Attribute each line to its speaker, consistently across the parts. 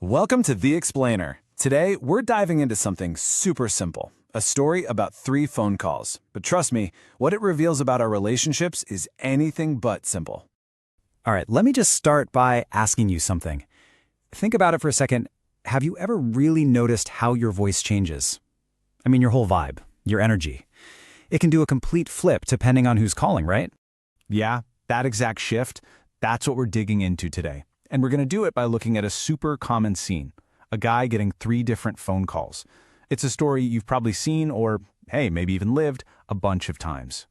Speaker 1: Welcome to The Explainer. Today, we're diving into something super simple, a story about 3 phone calls. But trust me, what it reveals about our relationships is anything but simple.
Speaker 2: All right, let me just start by asking you something. Think about it for a second. Have you ever really noticed how your voice changes? I mean, your whole vibe, your energy. It can do a complete flip depending on who's calling, right?
Speaker 1: Yeah, that exact shift, that's what we're digging into today. And we're going to do it by looking at a super common scene, a guy getting 3 different phone calls. It's a story you've probably seen or, hey, maybe even lived a bunch of times.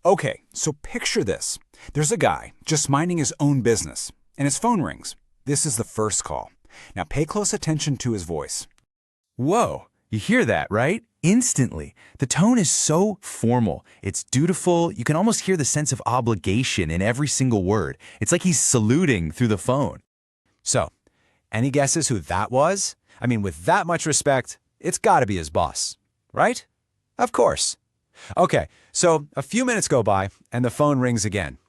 Speaker 3: Okay, so picture this. There's a guy just minding his own business, and his phone rings. This is the first call. Now pay close attention to his voice.
Speaker 4: Whoa, you hear that, right? Instantly. The tone is so formal. It's dutiful. You can almost hear the sense of obligation in every single word. It's like he's saluting through the phone.
Speaker 3: So, any guesses who that was? I mean, with that much respect, it's gotta be his boss, right? Of course. Okay, so a few minutes go by, and the phone rings again.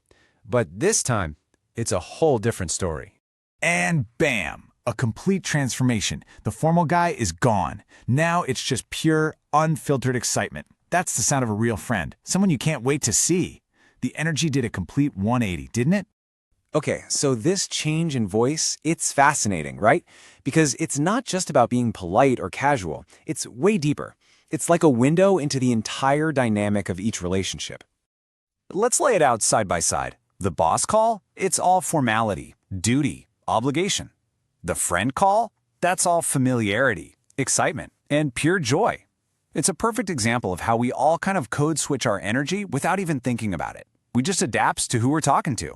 Speaker 3: But this time, it's a whole different story.
Speaker 5: And bam! A complete transformation. The formal guy is gone. Now it's just pure, unfiltered excitement. That's the sound of a real friend, someone you can't wait to see. The energy did a complete 180, didn't it?
Speaker 3: Okay, so this change in voice, it's fascinating, right? Because it's not just about being polite or casual. It's way deeper. It's like a window into the entire dynamic of each relationship. Let's lay it out side by side. The boss call, it's all formality, duty, obligation. The friend call, that's all familiarity, excitement, and pure joy. It's a perfect example of how we all kind of code switch our energy without even thinking about it. We just adapt to who we're talking to.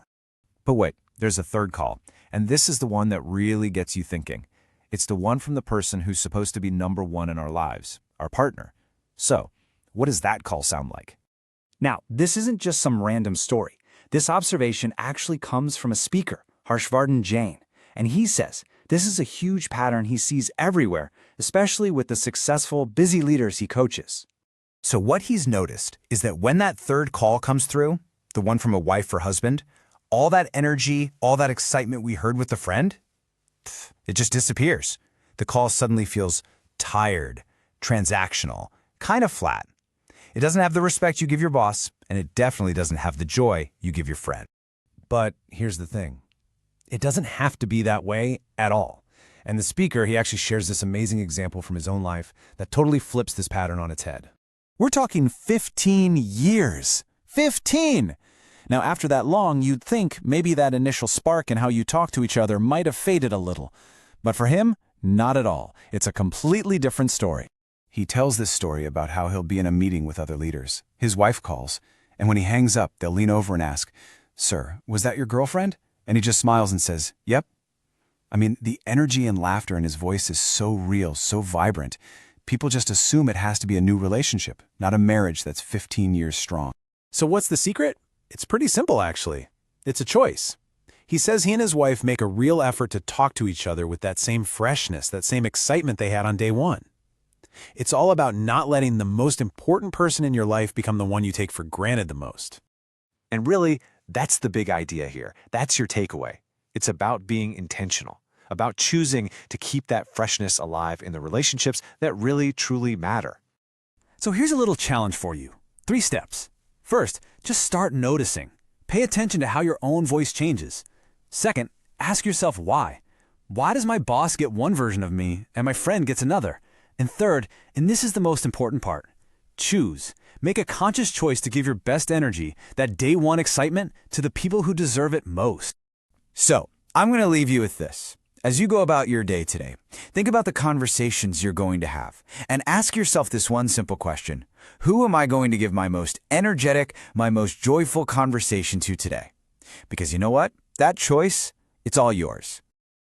Speaker 3: But wait, there's a third call, and this is the one that really gets you thinking. It's the one from the person who's supposed to be number 1 in our lives, our partner. So, what does that call sound like?
Speaker 2: Now, this isn't just some random story. This observation actually comes from a speaker, Harshvardhan Jain, and he says this is a huge pattern he sees everywhere, especially with the successful, busy leaders he coaches.
Speaker 3: So what he's noticed is that when that third call comes through, the one from a wife or husband, all that energy, all that excitement we heard with the friend, it just disappears. The call suddenly feels tired, transactional, kind of flat. It doesn't have the respect you give your boss, and it definitely doesn't have the joy you give your friend. But here's the thing. It doesn't have to be that way at all. And the speaker, he actually shares this amazing example from his own life that totally flips this pattern on its head. We're talking 15 years. 15! Now, after that long, you'd think maybe that initial spark in how you talk to each other might have faded a little. But for him, not at all. It's a completely different story. He tells this story about how he'll be in a meeting with other leaders. His wife calls, and when he hangs up, they'll lean over and ask, "Sir, was that your girlfriend?" And he just smiles and says, "Yep." I mean, the energy and laughter in his voice is so real, so vibrant. People just assume it has to be a new relationship, not a marriage that's 15 years strong. So what's the secret? It's pretty simple, actually. It's a choice. He says he and his wife make a real effort to talk to each other with that same freshness, that same excitement they had on day one. It's all about not letting the most important person in your life become the one you take for granted the most. And really, that's the big idea here. That's your takeaway. It's about being intentional, about choosing to keep that freshness alive in the relationships that really, truly matter.
Speaker 5: So here's a little challenge for you. 3 steps. First, just start noticing. Pay attention to how your own voice changes. Second, ask yourself why. Why does my boss get one version of me and my friend gets another? And third, and this is the most important part, choose. Make a conscious choice to give your best energy, that day one excitement, to the people who deserve it most.
Speaker 3: So, I'm going to leave you with this. As you go about your day today, think about the conversations you're going to have and ask yourself this one simple question. Who am I going to give my most energetic, my most joyful conversation to today? Because you know what? That choice, it's all yours.